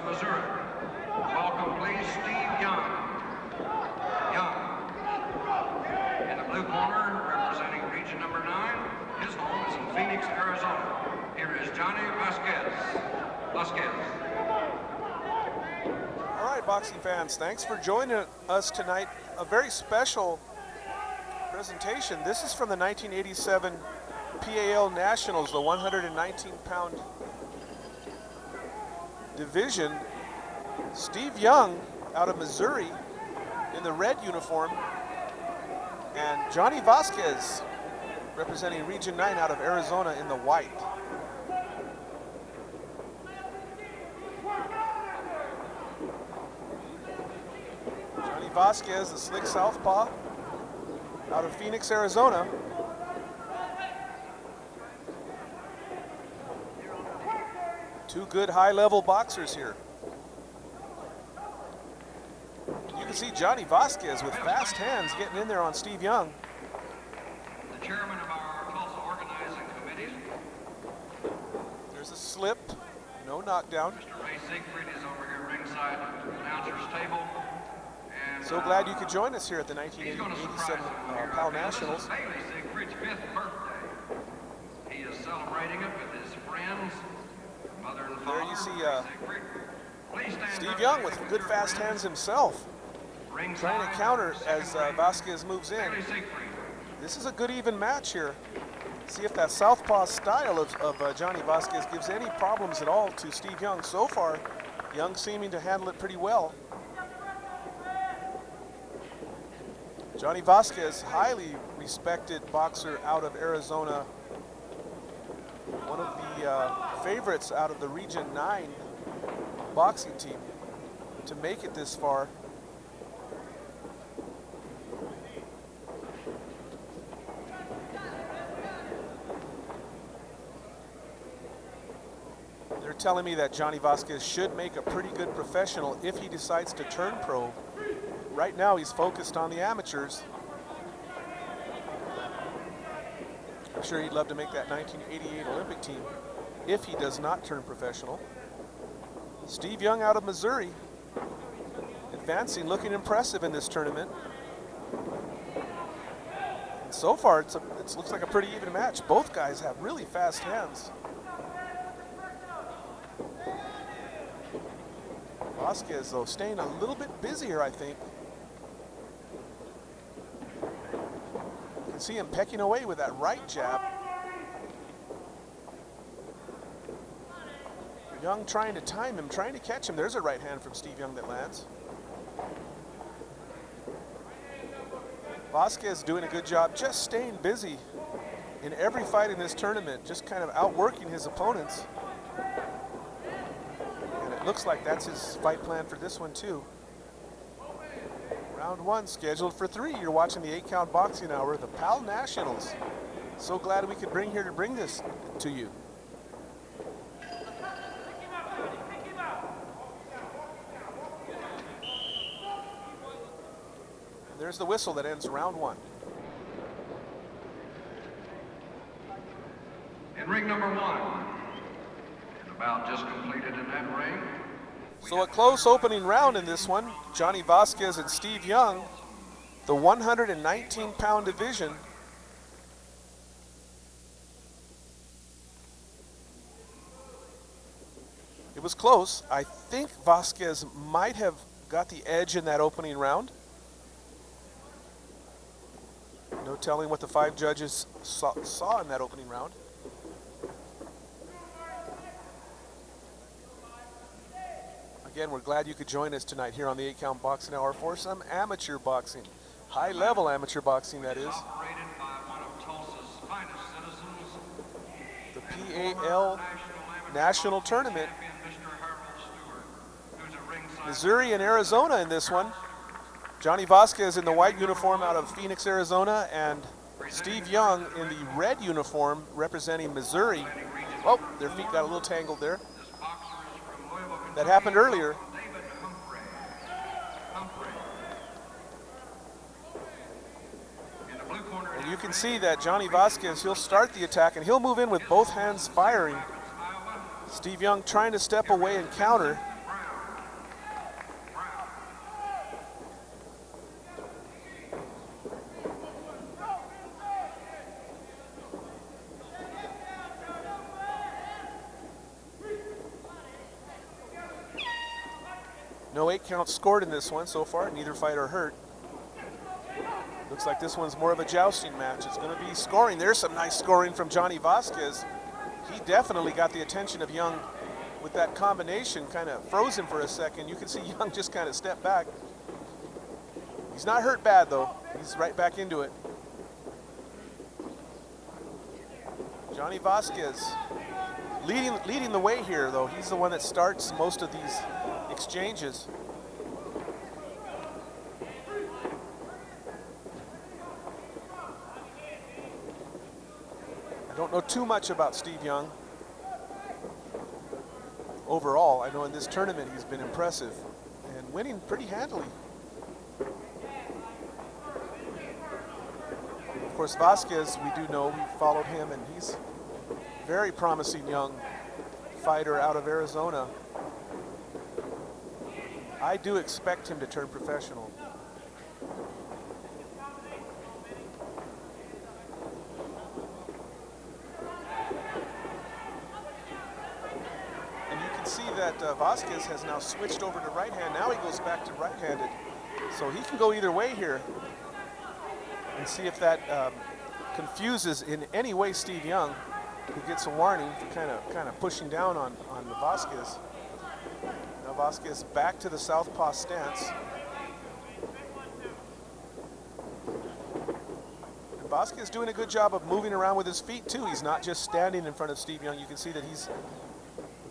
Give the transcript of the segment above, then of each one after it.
West Missouri. Welcome, please, Steve Young. Young. In the blue corner, representing region number 9, his home is in Phoenix, Arizona. Here is Johnny Vasquez. All right, boxing fans, thanks for joining us tonight. A very special presentation. This is from the 1987 PAL Nationals, the 119-pound division. Steve Young out of Missouri in the red uniform, and Johnny Vasquez representing Region 9 out of Arizona in the white. Johnny Vasquez, the slick southpaw out of Phoenix, Arizona. Two good high-level boxers here. You can see Johnny Vasquez with fast hands getting in there on Steve Young. The chairman of our Tulsa organizing committee. There's a slip, no knockdown. Mr. Ray Siegfried is over here ringside at the announcer's table. And, so glad you could join us here at the 1987 PAL Nationals. This is Bailey Siegfried's 5th birthday. He is celebrating it with his friends, mother and father. There you see Steve Young with good fast hands himself, trying to counter as Vasquez moves in. This is a good even match here. See if that southpaw style of Johnny Vasquez gives any problems at all to Steve Young. So far, Young seeming to handle it pretty well. Johnny Vasquez, highly respected boxer out of Arizona. One of the favorites out of the Region 9 boxing team to make it this far. They're telling me that Johnny Vasquez should make a pretty good professional if he decides to turn pro. Right now he's focused on the amateurs. I'm sure he'd love to make that 1988 Olympic team if he does not turn professional. Steve Young out of Missouri, advancing, looking impressive in this tournament. And so far, it looks like a pretty even match. Both guys have really fast hands. Vasquez, though, staying a little bit busier, I think. You can see him pecking away with that right jab. Young trying to time him, trying to catch him. There's a right hand from Steve Young that lands. Vasquez doing a good job just staying busy in every fight in this tournament, just kind of outworking his opponents. And it looks like that's his fight plan for this one too. Round 1 scheduled for 3. You're watching the 8-Count Boxing Hour, the PAL Nationals. So glad we could bring this to you. There's the whistle that ends round 1. In ring number 1, and about just completed in that ring. So a close opening round in this one. Johnny Vasquez and Steve Young, the 119-pound division. It was close. I think Vasquez might have got the edge in that opening round. No telling what the 5 judges saw in that opening round. Again, we're glad you could join us tonight here on the 8-Count Boxing Hour for some amateur boxing. High-level amateur boxing, that is. The PAL National Tournament. Missouri and Arizona in this one. Johnny Vasquez in the white uniform out of Phoenix, Arizona, and Steve Young in the red uniform representing Missouri. Oh, their feet got a little tangled there. That happened earlier. And you can see that Johnny Vasquez, he'll start the attack and he'll move in with both hands firing. Steve Young trying to step away and counter. No 8 counts scored in this one so far. Neither fighter hurt. Looks like this one's more of a jousting match. It's going to be scoring. There's some nice scoring from Johnny Vasquez. He definitely got the attention of Young with that combination. Kind of froze him for a second. You can see Young just kind of step back. He's not hurt bad though. He's right back into it. Johnny Vasquez leading the way here though. He's the one that starts most of these exchanges. I don't know too much about Steve Young. Overall, I know in this tournament he's been impressive and winning pretty handily. Of course, Vasquez, we do know, we followed him, and he's a very promising young fighter out of Arizona. I do expect him to turn professional. And you can see that Vasquez has now switched over to right hand. Now he goes back to right-handed. So he can go either way here. And see if that confuses in any way Steve Young, who gets a warning for kind of pushing down on Vasquez. Now Vasquez back to the southpaw stance. And Vasquez doing a good job of moving around with his feet too. He's not just standing in front of Steve Young. You can see that he's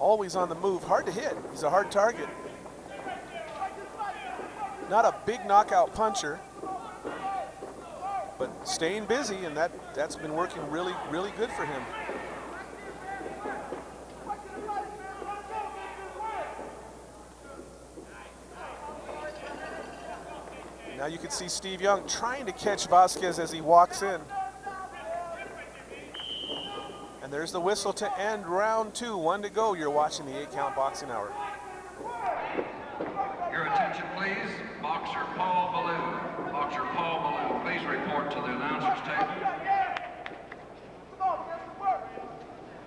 always on the move. Hard to hit. He's a hard target. Not a big knockout puncher, but staying busy, and that's been working really, really good for him. Now you can see Steve Young trying to catch Vasquez as he walks in. And there's the whistle to end round 2. 1 to go. You're watching the 8-Count Boxing Hour. Your attention, please. Boxer Paul Ballou. Boxer Paul Ballou, please report to the announcer's table. Come on, get to work.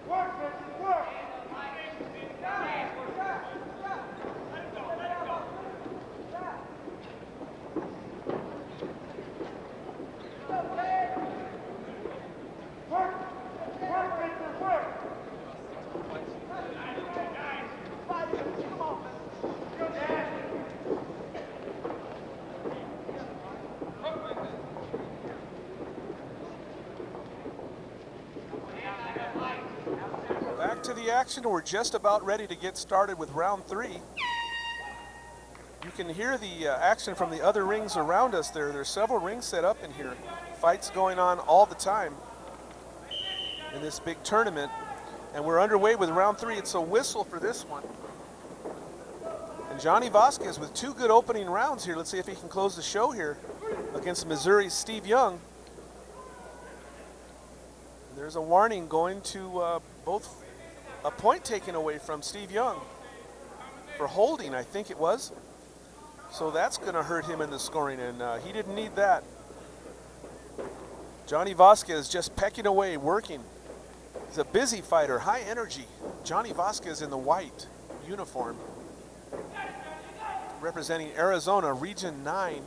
Work, Richard, work. Work, Richard, work. Come on, man. Back to the action. We're just about ready to get started with round 3. You can hear the action from the other rings around us there. There's several rings set up in here. Fights going on all the time in this big tournament. And we're underway with round 3. It's a whistle for this one. And Johnny Vasquez with 2 good opening rounds here. Let's see if he can close the show here against Missouri's Steve Young. There's a warning going to both a point taken away from Steve Young for holding, I think it was. So that's going to hurt him in the scoring, and he didn't need that. Johnny Vasquez just pecking away, working. He's a busy fighter, high energy. Johnny Vasquez in the white uniform, representing Arizona, Region 9.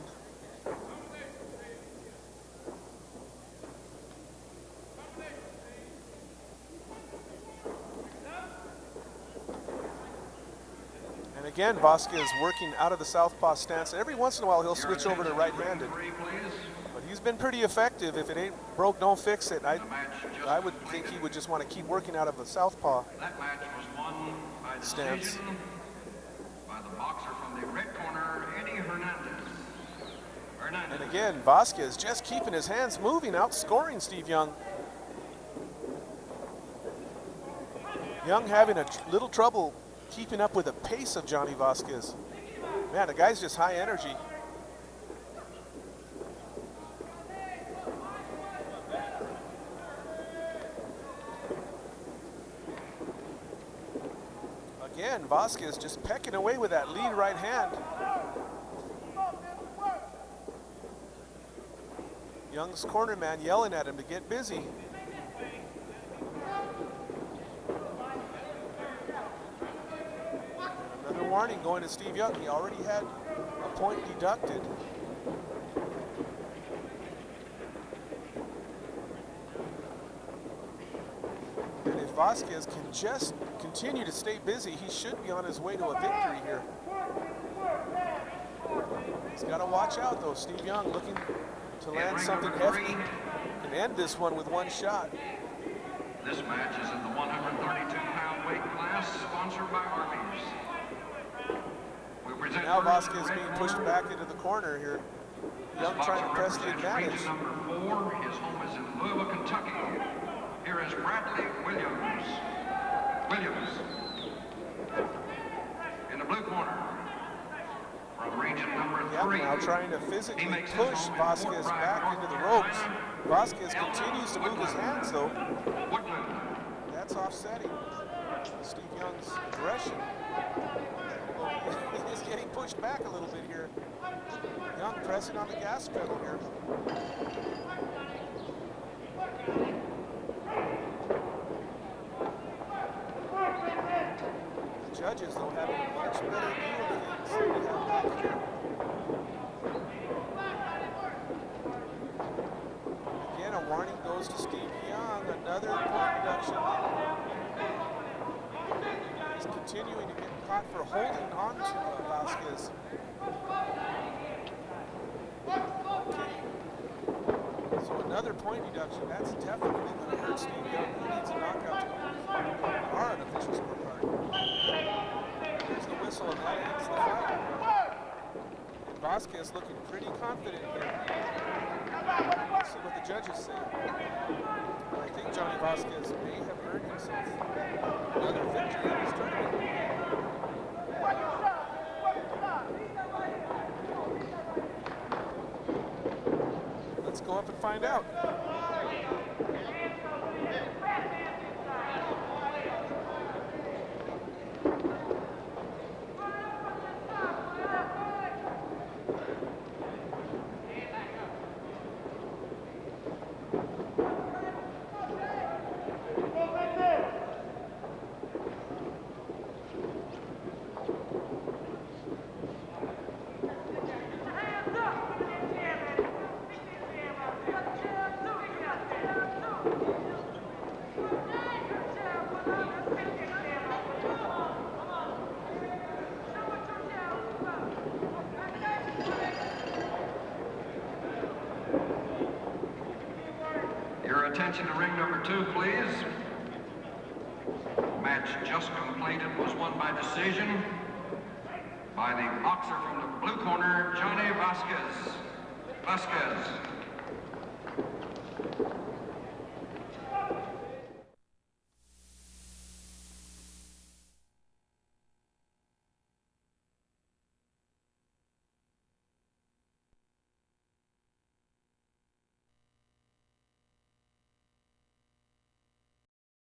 And again, Vasquez working out of the southpaw stance. Every once in a while, he'll switch over to right-handed. But he's been pretty effective. If it ain't broke, don't fix it. I would think he would just want to keep working out of the southpaw That match was won by stance. decision by the boxer from the red corner, Eddie Hernandez. And again, Vasquez just keeping his hands moving, outscoring Steve Young. Young having a little trouble keeping up with the pace of Johnny Vasquez. Man, the guy's just high energy. Again, Vasquez just pecking away with that lead right hand. Young's corner man yelling at him to get busy. Another warning going to Steve Young. He already had a point deducted. And if Vasquez can just continue to stay busy, he should be on his way to a victory here. He's got to watch out though. Steve Young looking to land something hefty and end this one with one shot. This match is in the 132-pound weight class, sponsored by Arby's. We present Now Vasquez being pushed back into the corner here. Young trying to press the advantage. Region number 4. His home is in Louisville, Kentucky. Here is Bradley Williams. In the blue corner. From region number 3. Now trying to physically push Vasquez back into the ropes. Vasquez continues to move his hands though. That's offsetting Steve Young's aggression. He's getting pushed back a little bit here. Young pressing on the gas pedal here. The judges though have a much better view of things than we have back here. Again, a warning goes to Steve Young. Another point deduction. He's continuing to get caught for holding on to Vasquez. Okay. So another point deduction. That's definitely going to hurt Steve Young. He needs a knockout to go on an official scorecard. There's the whistle, and that ends the fight. And Vasquez looking pretty confident here. Let's see what the judges say. I think Johnny Vasquez may have earned himself another victory in this tournament. Let's go up and find out. Your attention to ring number 2, please. Match just completed was won by decision by the boxer from the blue corner, Johnny Vasquez.